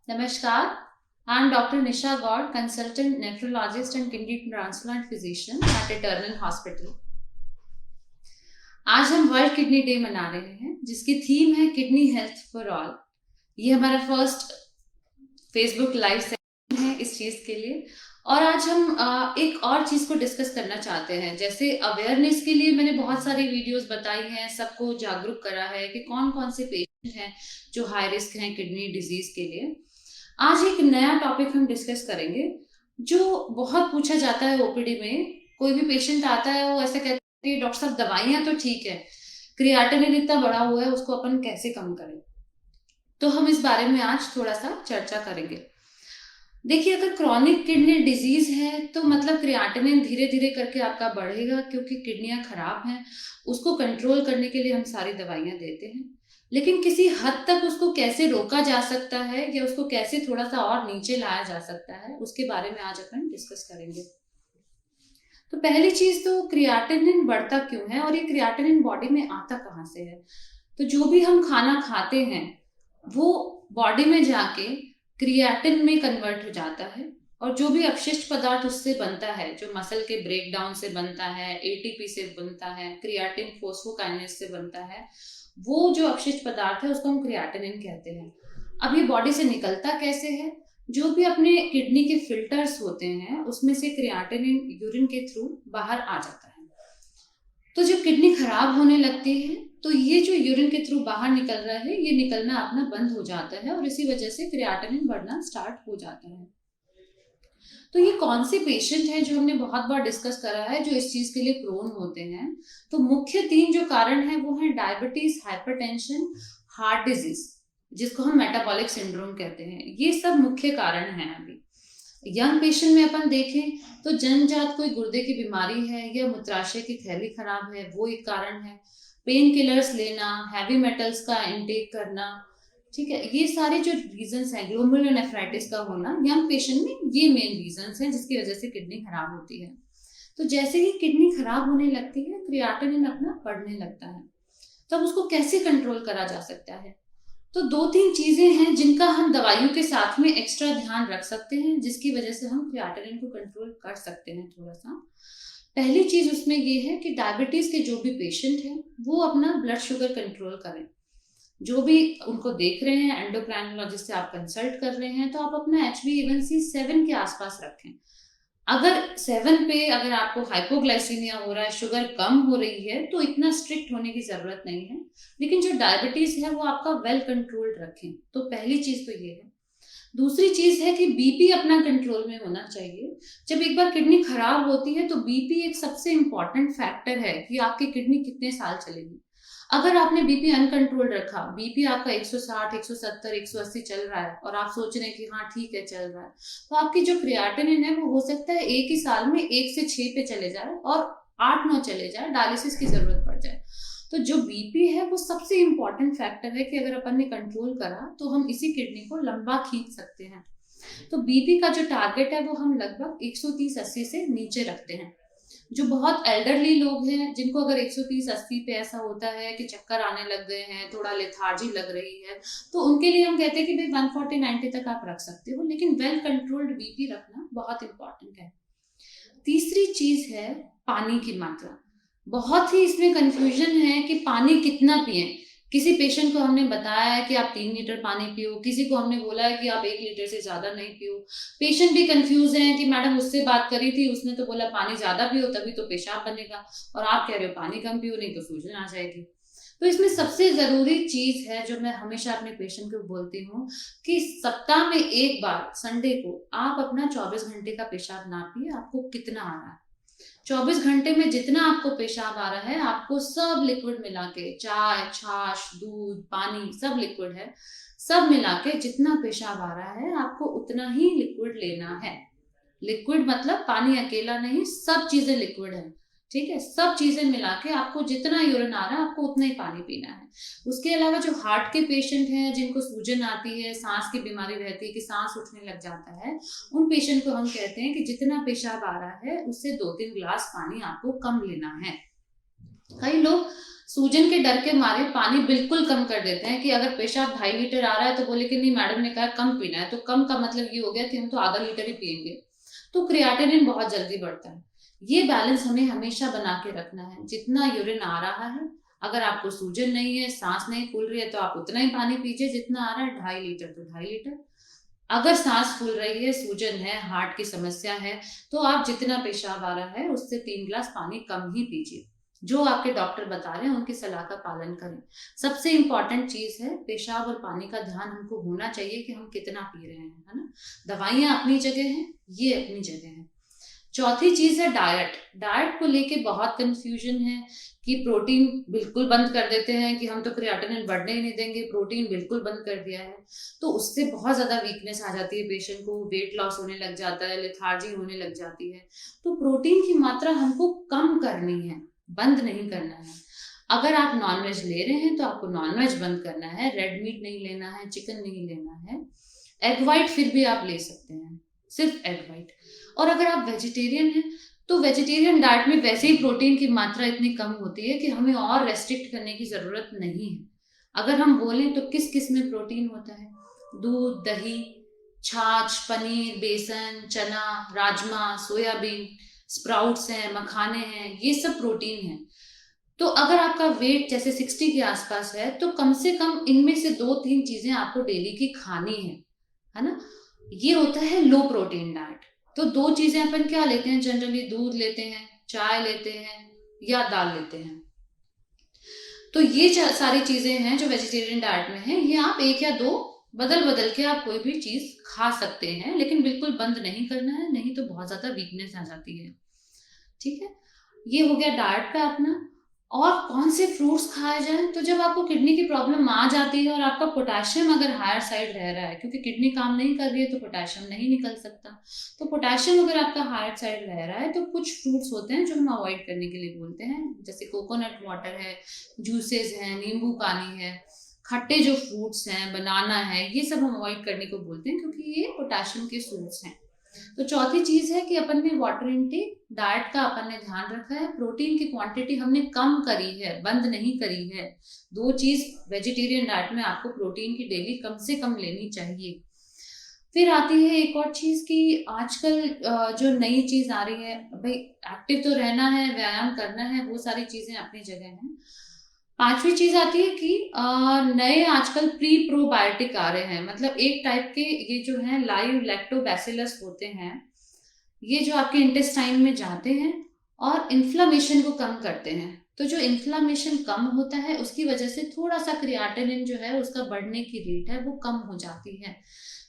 Namaskar. I'm Dr. Nisha Gaur, consultant nephrologist and kidney transplant physician at Eternal Hospital. आज हम world kidney day मना रहे हैं जिसकी थीम है किडनी हेल्थ फॉर ऑल। ये हमारा फर्स्ट फेसबुक लाइव सेशन है इस चीज के लिए। और आज हम एक और चीज को डिस्कस करना चाहते हैं। जैसे अवेयरनेस के लिए मैंने बहुत सारी वीडियोस बताई हैं, सबको जागरूक करा है कि कौन कौन से पेशेंट हैं जो हाई रिस्क हैं किडनी डिजीज के लिए। आज एक नया टॉपिक हम डिस्कस करेंगे जो बहुत पूछा जाता है ओपीडी में। कोई भी पेशेंट आता है वो ऐसा कहते हैं डॉक्टर साहब दवाइयां तो ठीक है, क्रिएटिनिन इतना बढ़ा हुआ है उसको अपन कैसे कम करें। तो हम इस बारे में आज थोड़ा सा चर्चा करेंगे। देखिए, अगर क्रॉनिक किडनी डिजीज है तो मतलब क्रिएटिनिन धीरे धीरे करके आपका बढ़ेगा क्योंकि किडनियां खराब हैं। उसको कंट्रोल करने के लिए हम सारी दवाइयां देते हैं, लेकिन किसी हद तक उसको कैसे रोका जा सकता है या उसको कैसे थोड़ा सा और नीचे लाया जा सकता है उसके बारे में आज अपन डिस्कस करेंगे। तो पहली चीज तो क्रिएटिनिन बढ़ता क्यों है और ये क्रिएटिनिन बॉडी में आता कहाँ से है। तो जो भी हम खाना खाते हैं वो बॉडी में जाके क्रिएटिन में कन्वर्ट हो जाता है और जो भी अपशिष्ट पदार्थ उससे बनता है, जो मसल के ब्रेकडाउन से बनता है, एटीपी से बनता है, क्रिएटिन फोस्फोकाइनेज से बनता है, वो जो अपशिष्ट पदार्थ है उसको हम क्रिएटिनिन कहते हैं। अब ये बॉडी से निकलता कैसे है? जो भी अपने किडनी के फिल्टर्स होते हैं उसमें से क्रिएटिनिन यूरिन के थ्रू बाहर आ जाता है। तो जब किडनी खराब होने लगती है तो ये जो यूरिन के थ्रू बाहर निकल रहा है ये निकलना अपना बंद हो जाता है और इसी वजह से क्रिएटिनिन बढ़ना स्टार्ट हो जाता है। तो ये कौन से पेशेंट हैं जो हमने बहुत बार डिस्कस करा है जो इस चीज के लिए प्रोन होते हैं। तो मुख्य 3 जो कारण है वो है डायबिटीज, हाइपरटेंशन, हार्ट डिजीज, जिसको हम मेटाबॉलिक सिंड्रोम कहते हैं। ये सब मुख्य कारण हैं। अभी यंग पेशेंट में अपन देखें तो जन्मजात कोई गुर्दे की बीमारी है या मूत्राशय की थैली खराब है, वो एक कारण है। पेन किलर्स लेना, हैवी मेटल्स का इंटेक करना, ठीक है, ये सारे जो रीजंस हैं, ग्लोमेरुलोनेफ्राइटिस का होना यंग पेशेंट में, ये मेन रीजंस हैं जिसकी वजह से किडनी खराब होती है। तो जैसे ही किडनी खराब होने लगती है क्रिएटिनिन अपना बढ़ने लगता है। तब उसको कैसे कंट्रोल करा जा सकता है? तो 2-3 चीजें हैं जिनका हम दवाइयों के साथ में एक्स्ट्रा ध्यान रख सकते हैं जिसकी वजह से हम क्रिएटिनिन को कंट्रोल कर सकते हैं थोड़ा सा। पहली चीज उसमें ये है कि डायबिटीज के जो भी पेशेंट हैं वो अपना ब्लड शुगर कंट्रोल करें। जो भी उनको देख रहे हैं, एंडोक्राइनोलॉजिस्ट से आप कंसल्ट कर रहे हैं तो आप अपना HbA1c 7 के आसपास रखें। अगर 7 पे अगर आपको हाइपोग्लाइसीमिया हो रहा है, शुगर कम हो रही है, तो इतना स्ट्रिक्ट होने की जरूरत नहीं है। लेकिन जो डायबिटीज है वो आपका वेल कंट्रोल्ड रखें। तो पहली चीज तो ये है। दूसरी चीज है कि बीपी अपना कंट्रोल में होना चाहिए। जब एक बार किडनी खराब होती है तो बीपी एक सबसे इंपॉर्टेंट फैक्टर है कि आपकी किडनी कितने साल चलेगी। अगर आपने बीपी अनकंट्रोल्ड रखा, बीपी आपका 160, 170, 180 चल रहा है और आप सोच रहे हैं कि हाँ ठीक है चल रहा है, तो आपकी जो क्रिएटिनिन है वो हो सकता है एक ही साल में 1 से 6 पे चले जाए और 8-9 चले जाए, डायलिसिस की जरूरत पड़ जाए। तो जो बीपी है वो सबसे इंपॉर्टेंट फैक्टर है कि अगर अपन ने कंट्रोल करा तो हम इसी किडनी को लंबा खींच सकते हैं। तो बीपी का जो टारगेट है वो हम लगभग 130-80 से नीचे रखते हैं। जो बहुत एल्डरली लोग हैं जिनको अगर 130-80 पे ऐसा होता है कि चक्कर आने लग गए हैं, थोड़ा लेथार्जी लग रही है, तो उनके लिए हम कहते हैं कि भाई 140-90 तक आप रख सकते हो, लेकिन वेल कंट्रोल्ड बीपी रखना बहुत इंपॉर्टेंट है। तीसरी चीज है पानी की मात्रा। बहुत ही इसमें कंफ्यूजन है कि पानी कितना पिए। किसी पेशेंट को हमने बताया है कि आप 3 लीटर पानी पियो, किसी को हमने बोला है कि आप 1 लीटर से ज्यादा नहीं पियो। पेशेंट भी कंफ्यूज है कि मैडम उससे बात करी थी, उसने तो बोला पानी ज्यादा पियो तभी तो पेशाब बनेगा, और आप कह रहे हो पानी कम पियो नहीं तो सूजन आ जाएगी। तो इसमें सबसे जरूरी चीज है जो मैं हमेशा अपने पेशेंट को बोलती हूँ कि सप्ताह में एक बार संडे को आप अपना 24 घंटे का पेशाब नापिए, आपको कितना आ रहा है। 24 घंटे में जितना आपको पेशाब आ रहा है आपको सब लिक्विड मिला के, चाय, छाछ, दूध, पानी सब लिक्विड है, सब मिला के जितना पेशाब आ रहा है आपको उतना ही लिक्विड लेना है। लिक्विड मतलब पानी अकेला नहीं, सब चीजें लिक्विड है, ठीक है। सब चीजें मिला के आपको जितना यूरिन आ रहा है आपको उतना ही पानी पीना है। उसके अलावा जो हार्ट के पेशेंट हैं जिनको सूजन आती है, सांस की बीमारी रहती है कि सांस उठने लग जाता है, उन पेशेंट को हम कहते हैं कि जितना पेशाब आ रहा है उससे 2-3 गिलास पानी आपको कम लेना है। कई लोग सूजन के डर के मारे पानी बिल्कुल कम कर देते हैं कि अगर पेशाब 2.5 लीटर आ रहा है तो बोले कि नहीं मैडम ने कहा कम पीना है, तो कम का मतलब ये हो गया कि हम तो आधा लीटर ही पियेंगे, तो क्रिएटिनिन बहुत जल्दी बढ़ता है। ये बैलेंस हमें हमेशा बना के रखना है। जितना यूरिन आ रहा है, अगर आपको सूजन नहीं है, सांस नहीं फूल रही है, तो आप उतना ही पानी पीजिए जितना आ रहा है, 2.5 लीटर तो 2.5 लीटर। अगर सांस फूल रही है, सूजन है, हार्ट की समस्या है, तो आप जितना पेशाब आ रहा है उससे 3 गिलास पानी कम ही पीजिए। जो आपके डॉक्टर बता रहे हैं उनकी सलाह का पालन करें। सबसे इंपॉर्टेंट चीज है पेशाब और पानी का ध्यान हमको होना चाहिए कि हम कितना पी रहे हैं, है ना। दवाइयां अपनी जगह हैं, ये अपनी जगह है। चौथी चीज है डाइट। डाइट को लेके बहुत कंफ्यूजन है कि प्रोटीन बिल्कुल बंद कर देते हैं कि हम तो क्रिएटिनिन बढ़ने ही नहीं देंगे, प्रोटीन बिल्कुल बंद कर दिया है, तो उससे बहुत ज्यादा वीकनेस आ जाती है पेशेंट को, वेट लॉस होने लग जाता है, लेथार्जी होने लग जाती है। तो प्रोटीन की मात्रा हमको कम करनी है, बंद नहीं करना है। अगर आप नॉनवेज ले रहे हैं तो आपको नॉनवेज बंद करना है, रेड मीट नहीं लेना है, चिकन नहीं लेना है। एग वाइट फिर भी आप ले सकते हैं, सिर्फ एग वाइट। और अगर आप वेजिटेरियन हैं तो वेजिटेरियन डाइट में वैसे ही प्रोटीन की मात्रा इतनी कम होती है कि हमें और रेस्ट्रिक्ट करने की जरूरत नहीं है। अगर हम बोलें तो किस किस में प्रोटीन होता है? दूध, दही, छाछ, पनीर, बेसन, चना, राजमा, सोयाबीन, स्प्राउट्स हैं, मखाने हैं, ये सब प्रोटीन है। तो अगर आपका वेट जैसे 60 के आसपास है तो कम से कम इनमें से 2-3 चीजें आपको डेली की खानी है ना। ये होता है लो प्रोटीन डाइट। तो 2 चीजें अपन क्या लेते हैं जनरली, दूध लेते हैं, चाय लेते हैं या दाल लेते हैं। तो ये सारी चीजें हैं जो वेजिटेरियन डाइट में है। ये आप 1 या 2 बदल बदल के आप कोई भी चीज खा सकते हैं, लेकिन बिल्कुल बंद नहीं करना है, नहीं तो बहुत ज्यादा वीकनेस आ जाती है। ठीक है, ये हो गया डाइट का अपना। और कौन से फ्रूट्स खाए जाएं? तो जब आपको किडनी की प्रॉब्लम आ जाती है और आपका पोटेशियम अगर हायर साइड रह रहा है, क्योंकि किडनी काम नहीं कर रही है तो पोटेशियम नहीं निकल सकता, तो पोटेशियम अगर आपका हायर साइड रह रहा है तो कुछ फ्रूट्स होते हैं जो हम अवॉइड करने के लिए बोलते हैं, जैसे कोकोनट वाटर है, जूसेस हैं, नींबू पानी है, खट्टे जो फ्रूट्स हैं, बनाना है, ये सब हम अवॉइड करने को बोलते हैं क्योंकि ये पोटेशियम के सोर्स हैं। तो चौथी चीज है कि अपन ने वाटर इनटेक, डाइट का अपन ने ध्यान रखा है, प्रोटीन की क्वांटिटी हमने कम करी है, बंद नहीं करी है। 2 चीज वेजिटेरियन डाइट में आपको प्रोटीन की डेली कम से कम लेनी चाहिए। फिर आती है एक और चीज कि आजकल जो नई चीज आ रही है, भाई एक्टिव तो रहना है, व्यायाम करना है, वो सारी चीजें अपनी जगह हैं। 5वीं चीज आती है कि नए आजकल प्री प्रोबायोटिक आ रहे हैं, मतलब एक टाइप के ये जो है लाइव लैक्टोबैसिलस होते हैं, ये जो आपके इंटेस्टाइन में जाते हैं और इन्फ्लामेशन को कम करते हैं। तो जो इन्फ्लामेशन कम होता है उसकी वजह से थोड़ा सा क्रिएटिनिन जो है उसका बढ़ने की रेट है वो कम हो जाती है।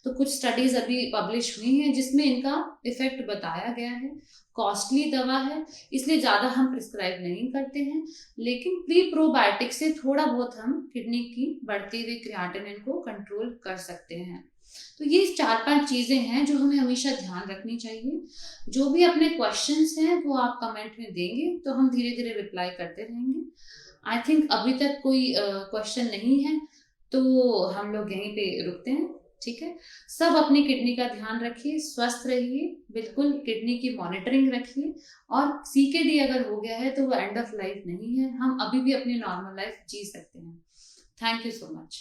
तो कुछ स्टडीज अभी पब्लिश हुई हैं जिसमें इनका इफेक्ट बताया गया है। कॉस्टली दवा है इसलिए ज्यादा हम प्रिस्क्राइब नहीं करते हैं, लेकिन प्री प्रोबायोटिक से थोड़ा बहुत हम किडनी की बढ़ती हुई क्रिएटिनिन को कंट्रोल कर सकते हैं। तो ये 4-5 चीजें हैं जो हमें हमेशा ध्यान रखनी चाहिए। जो भी अपने क्वेश्चंस हैं वो आप कमेंट में देंगे तो हम धीरे धीरे रिप्लाई करते रहेंगे। आई थिंक अभी तक कोई क्वेश्चन नहीं है, तो हम लोग यहीं पे रुकते हैं। ठीक है, सब अपनी किडनी का ध्यान रखिए, स्वस्थ रहिए, बिल्कुल किडनी की मॉनिटरिंग रखिए। और सीकेडी अगर हो गया है तो वो एंड ऑफ लाइफ नहीं है, हम अभी भी अपनी नॉर्मल लाइफ जी सकते हैं। Thank you so much.